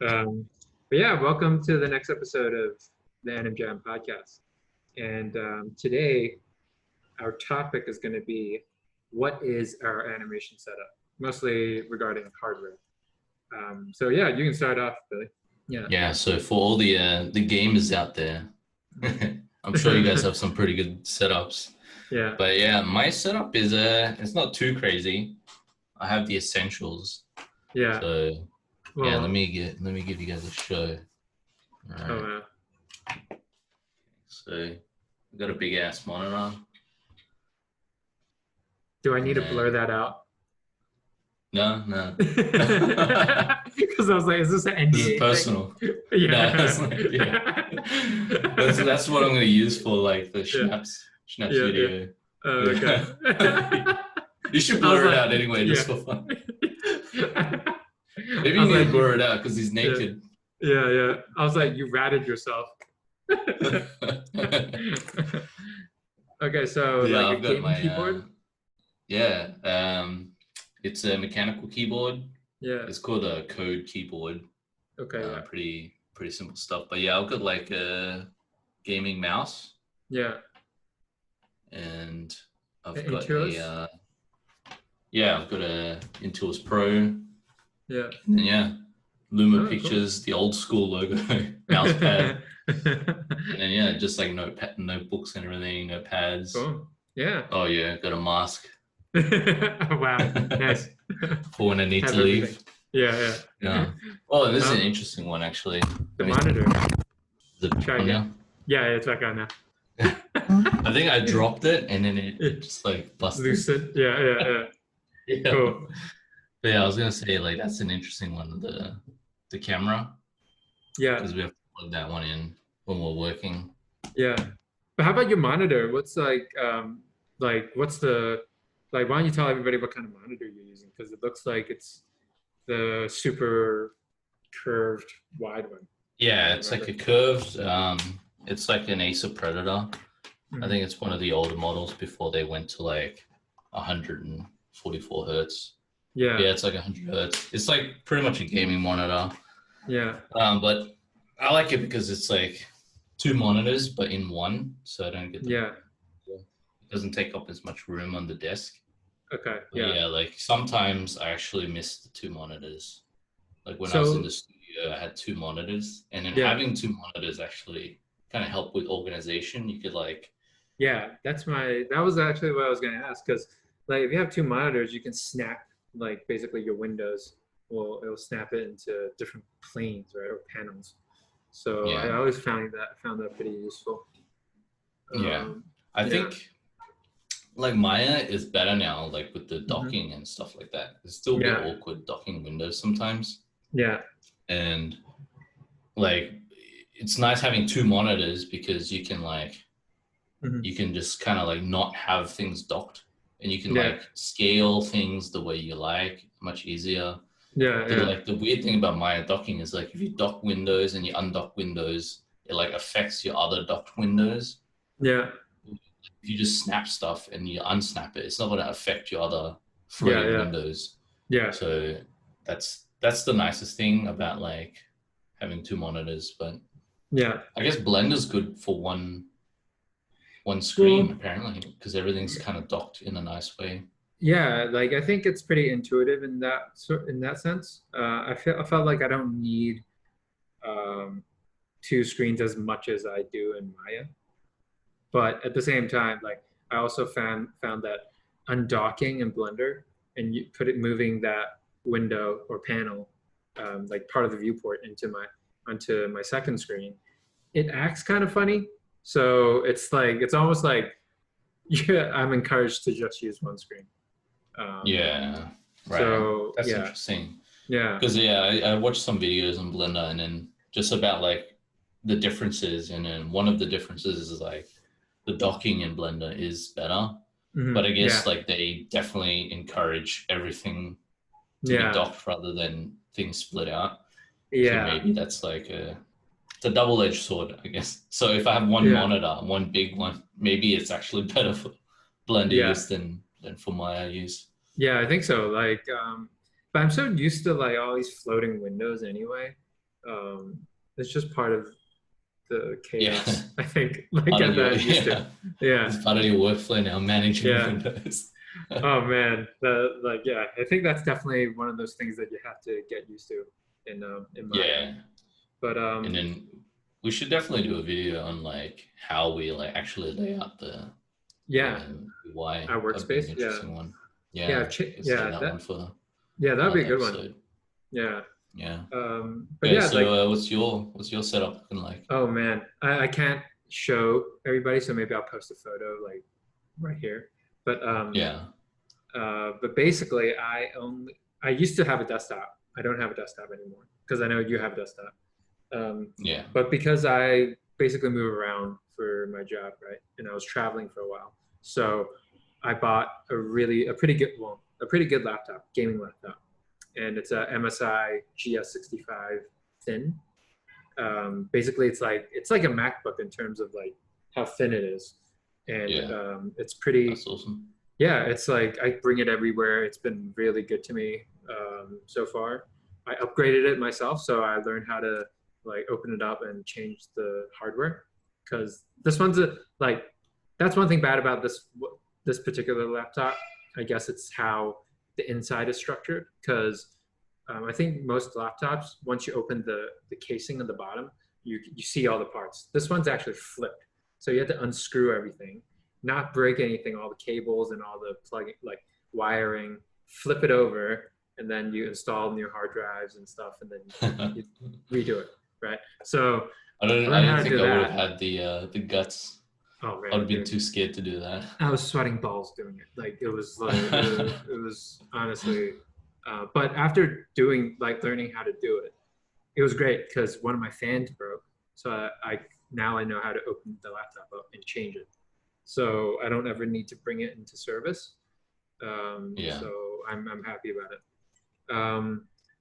But yeah, welcome to the next episode of the Anim Jam podcast. And today, our topic is going to be what is our animation setup, mostly regarding hardware. So yeah, you can start off, Billy. Yeah, so for all the gamers out there, I'm sure you guys have some pretty good setups. Yeah. But yeah, my setup is it's not too crazy. I have the essentials. Yeah. So yeah, Well, let me give you guys a show. All right. oh, So I've got a big ass monitor. do I need to blur that out? No. Because I was like, is this an NDA This is personal. Yeah. No, that's what I'm gonna use for like the Schnaps video. Okay. You should blur it out anyway, just for fun. Maybe you need to blur it out because he's naked. Yeah. I was like, you ratted yourself. Okay, so yeah, like I've a gaming keyboard? It's a mechanical keyboard. Yeah. It's called a Code keyboard. Okay. Pretty simple stuff. But yeah, I've got like a gaming mouse. Yeah. And I've I've got a Intuos Pro. Yeah. And yeah, Luma Pictures, cool. The old school logo mouse pad. And yeah, just like notebooks and everything, notepads. Cool. Yeah. Oh yeah, got a mask. Wow, nice. For when I need to leave. Yeah. Oh, this is an interesting one actually. The monitor. Try again. Yeah, it's back on now. I think I dropped it and then it just like busted. Loosened. Yeah. Cool. But yeah, I was gonna say like that's an interesting one. The camera. Yeah. Because we have to plug that one in when we're working. Yeah. But how about your monitor? What's what's the why don't you tell everybody what kind of monitor you're using? Because it looks like it's the super curved wide one. Yeah, it's like a curved. It's like an Acer Predator. Mm-hmm. I think it's one of the older models before they went to like 144 hertz. Yeah, it's like 100 hertz. It's like pretty much a gaming monitor. Yeah. But I like it because it's like two monitors, but in one, so I don't get the It doesn't take up as much room on the desk. Okay. But yeah, like sometimes I actually miss the two monitors. Like when I was in the studio, I had two monitors, and then having two monitors actually kind of helped with organization. You could like. Yeah, that was actually what I was going to ask, because like if you have two monitors, you can snap like basically your windows. Well, it'll snap it into different planes, right, or panels. So I always found that pretty useful. I think like Maya is better now, like with the docking and stuff like that. It's still a bit awkward docking windows sometimes. Yeah. And like it's nice having two monitors because you can like you can just kind of like not have things docked, and you can like scale things the way you like, much easier. Like the weird thing about Maya docking is like if you dock windows and you undock windows, it like affects your other docked windows. Yeah. If you just snap stuff and you unsnap it, it's not going to affect your other floating windows. Yeah. So that's the nicest thing about like having two monitors. But yeah, I guess Blender's good for one screen apparently, because everything's kind of docked in a nice way. Yeah, like I think it's pretty intuitive in that sense. I felt like I don't need two screens as much as I do in Maya. But at the same time, like I also found that undocking in Blender and moving that window or panel, like part of the viewport onto my second screen, it acts kind of funny. So it's almost like I'm encouraged to just use one screen. Right. So that's interesting. Yeah. Because I watched some videos on Blender and then just about like the differences, and then one of the differences is like the docking in Blender is better, but I guess like they definitely encourage everything to be docked rather than things split out. Yeah. So maybe that's like it's a double-edged sword, I guess. So if I have one monitor, one big one, maybe it's actually better for Blender use than for Maya use. Yeah, I think so. Like, but I'm so used to like all these floating windows anyway. Um, it's just part of the Yeah. chaos, I think, like Part of that your I'm used to. yeah. Yeah, It's part of your workflow now, managing yeah. windows. Oh man, yeah, I think that's definitely one of those things that you have to get used to in Maya. Yeah. But And then we should definitely do a video on like how we like actually lay out yeah, the UI. our That'd be an workspace. Yeah, interesting one. yeah, Yeah, we could save yeah. that one That for yeah, that'd be another a good one. episode. Yeah. Yeah. But Okay, yeah, like so what's your setup looking like? oh man, I can't show everybody, so maybe I'll post a photo like right here. But Yeah. basically, I used to have a desktop. I don't have a desktop anymore because I know you have a desktop. Yeah. But because I basically move around for my job, right, and I was traveling for a while, so I bought a pretty good laptop, gaming laptop, and it's a MSI GS65 thin. Basically, it's like a MacBook in terms of like how thin it is, and Yeah. it's pretty. That's awesome. Yeah, it's like I bring it everywhere. It's been really good to me so far. I upgraded it myself, so I learned how to like open it up and change the hardware. Because this one's a like that's one thing bad about this particular laptop. I guess it's how the inside is structured. Because I think most laptops, once you open the casing on the bottom, you see all the parts. This one's actually flipped, so you have to unscrew everything, not break anything, all the cables and all the plugging, like wiring, flip it over, and then you install new hard drives and stuff, and then you redo it, right? So I I learned how don't to think do I would have that. had the guts. Oh I would man, have been dude, too scared to do that. I was sweating balls doing it. Like it was honestly, but after doing like learning how to do it, it was great because one of my fans broke. So I now I know how to open the laptop up and change it. So I don't ever need to bring it into service. Yeah. So I'm happy about it.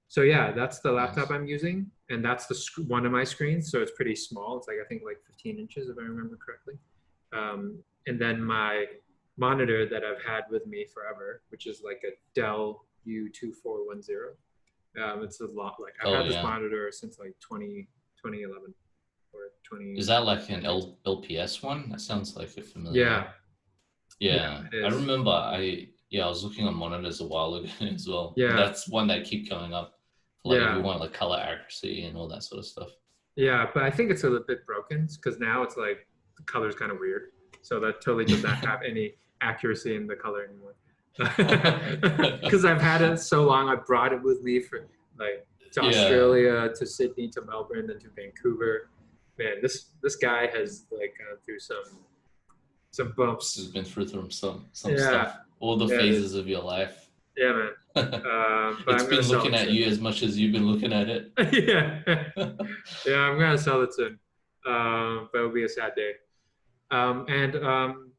So yeah, that's the laptop Nice. I'm using, and that's one of my screens. So it's pretty small. It's like I think like 15 inches if I remember correctly. And then my monitor that I've had with me forever, which is like a Dell U2410. It's a lot like I've Oh had this yeah. monitor since like 2011 or 20. Is that like an LPS one? That sounds like a familiar. Yeah, yeah, Yeah, it I is. remember. I was looking on monitors a while ago as well. Yeah, That's one that keep coming up. Like if you yeah, want like color accuracy and all that sort of stuff. yeah. But I think it's a little bit broken because now it's like the color's kind of weird. So that totally does not have any accuracy in the color anymore. Because I've had it so long, I brought it with me for like to Yeah, Australia, to Sydney, to Melbourne, then to Vancouver. Man, this guy has like gone through some has bumps. been through some Yeah, stuff. All the yeah, it is. phases of your life. Yeah, man. But It's I'm gonna been sell looking it at soon. you as much as you've been looking at it. Yeah, yeah, I'm gonna sell it soon. But it'll be a sad day. And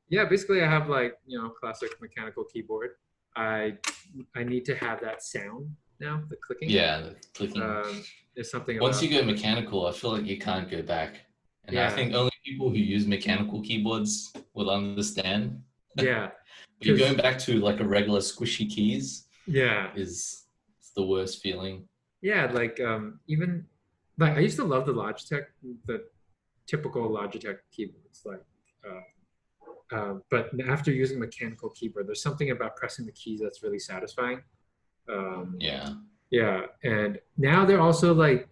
yeah, basically, I have like classic mechanical keyboard. I I need to have that sound now. The clicking Yeah, the clicking. is something Once you about go mechanical, I feel like you can't go back. And I yeah, think only people who use mechanical keyboards will understand. yeah, But you're going because back to like a regular squishy keys yeah, is it's the worst feeling. yeah, like even like I used to love the typical Logitech keyboards, like. But after using mechanical keyboard, there's something about pressing the keys that's really satisfying. Um, Yeah. yeah, and now they're also like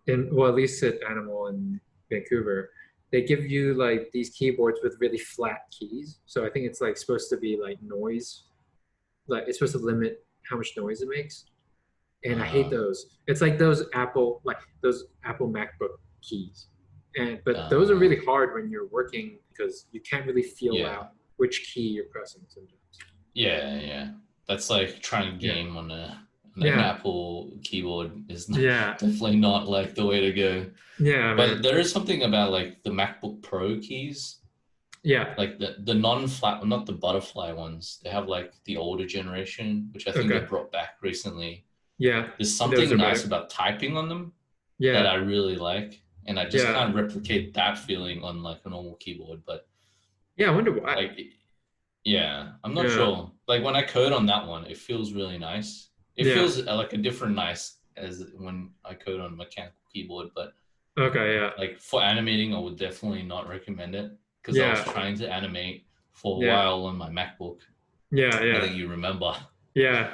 well, at least at Animal in Vancouver, they give you like these keyboards with really flat keys. So I think it's like supposed to be like noise, like it's supposed to limit how much noise it makes. And I hate Uh, those. It's like those Apple MacBook keys. And but those are uh, really hard when you're working because you can't really feel yeah. out which key you're pressing sometimes. Yeah, yeah. That's like trying to Yeah. game on an Yeah. Apple keyboard is Yeah. definitely not like the way to go. Yeah, But man. there is something about like the MacBook Pro keys, Yeah. like the non-flat, not the butterfly ones. They have like the older generation, which I think they Okay. brought back recently. Yeah. There's Those something are nice better. about typing on them that Yeah. I really like, and I just Yeah. can't replicate that feeling on like a normal keyboard. But Yeah. I wonder why. like, yeah, I'm not Yeah. sure. Like when I code on that one, it feels really nice. It Yeah. feels like a different nice as when I code on a mechanical keyboard, but Okay, yeah. like for animating, I would definitely not recommend it because I was Yeah. trying to animate for a Yeah. while on my MacBook. Yeah, I yeah. think you remember. Yeah.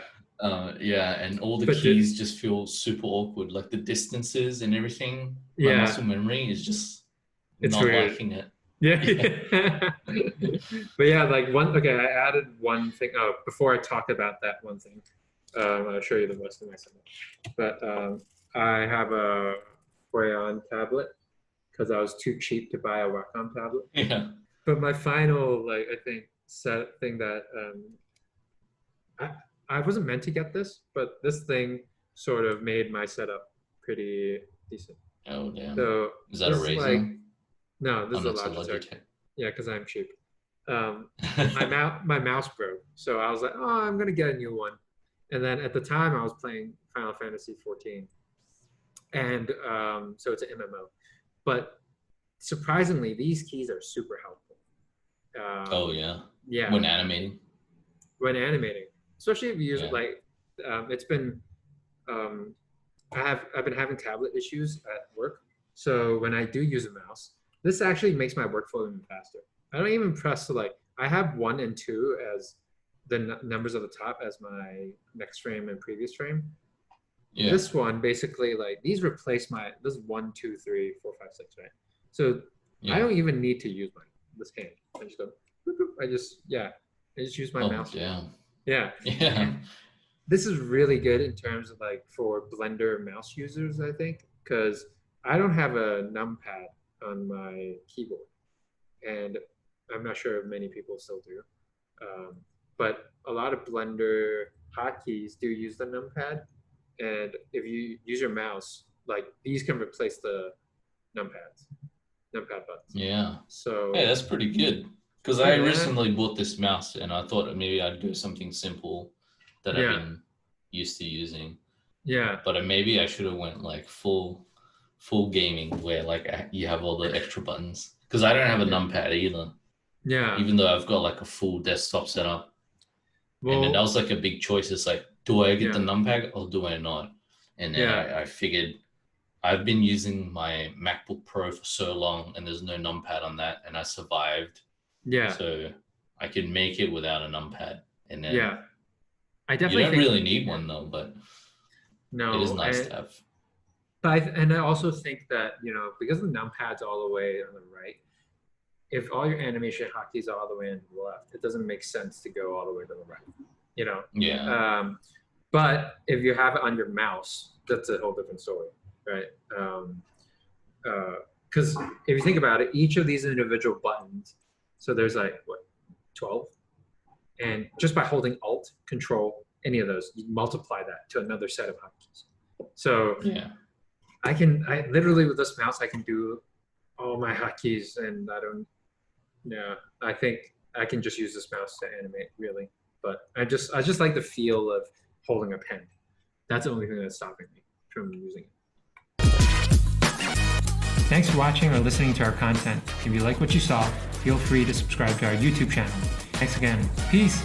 Yeah, and all the But keys just feel super awkward. Like the distances and everything. My yeah, muscle memory is just it's not weird. liking it. Yeah. Yeah. But yeah, like okay, I added one thing. Oh, before I talk about that one thing, I'll show you the rest of my setup. But I have a Crayon tablet because I was too cheap to buy a Wacom tablet. Yeah. But my final, like, I think, set thing that I, I wasn't meant to get this, but this thing sort of made my setup pretty decent. Oh damn. So Is that a this is like, Razer? no, this Oh, is a no, it's a Logitech. Logitech. Yeah, because I'm cheap. My mouse broke, so I was like, oh, I'm gonna get a new one. And then at the time, I was playing Final Fantasy 14, and so it's an MMO. But surprisingly, these keys are super helpful. Oh yeah. Yeah, When animating. when animating, especially if you use Yeah. like, it's been, I've been having tablet issues at work, so when I do use a mouse, this actually makes my workflow even faster. I don't even press like, I have 1 and 2 as the numbers at the top as my next frame and previous frame. Yeah. This one basically, like, these replace this is 1, 2, 3, 4, 5, 6, right? So Yeah. I don't even need to use this hand. I just go, I just use my mouse. Damn. Yeah. Yeah. This is really good in terms of like for Blender mouse users, I think, because I don't have a numpad on my keyboard, and I'm not sure if many people still do. But a lot of Blender hotkeys do use the numpad, and if you use your mouse, like, these can replace the numpad buttons. Yeah. So hey, that's pretty good. Because I recently bought this mouse and I thought maybe I'd do something simple that I've been used to using. Yeah. But maybe I should have went like full gaming where like you have all the extra buttons. Because I don't have a numpad either. Yeah. Even though I've got like a full desktop setup. Well, and then that was like a big choice. It's like, do I get the numpad or do I not? And then I figured I've been using my MacBook Pro for so long and there's no numpad on that and I survived. Yeah. So I can make it without a numpad. And then I definitely you don't really need one though, but no, it is nice to have. But I also think that, because the numpad's all the way on the right, if all your animation hotkeys are all the way on the left, it doesn't make sense to go all the way to the right, Yeah. But if you have it on your mouse, that's a whole different story, right? Because if you think about it, each of these individual buttons, so there's like, 12? And just by holding Alt, Control, any of those, you multiply that to another set of hotkeys. So I literally with this mouse, I can do all my hotkeys, and I think I can just use this mouse to animate, really. But I just like the feel of holding a pen. That's the only thing that's stopping me from using it. Thanks for watching or listening to our content. If you like what you saw, feel free to subscribe to our YouTube channel. Thanks again. Peace.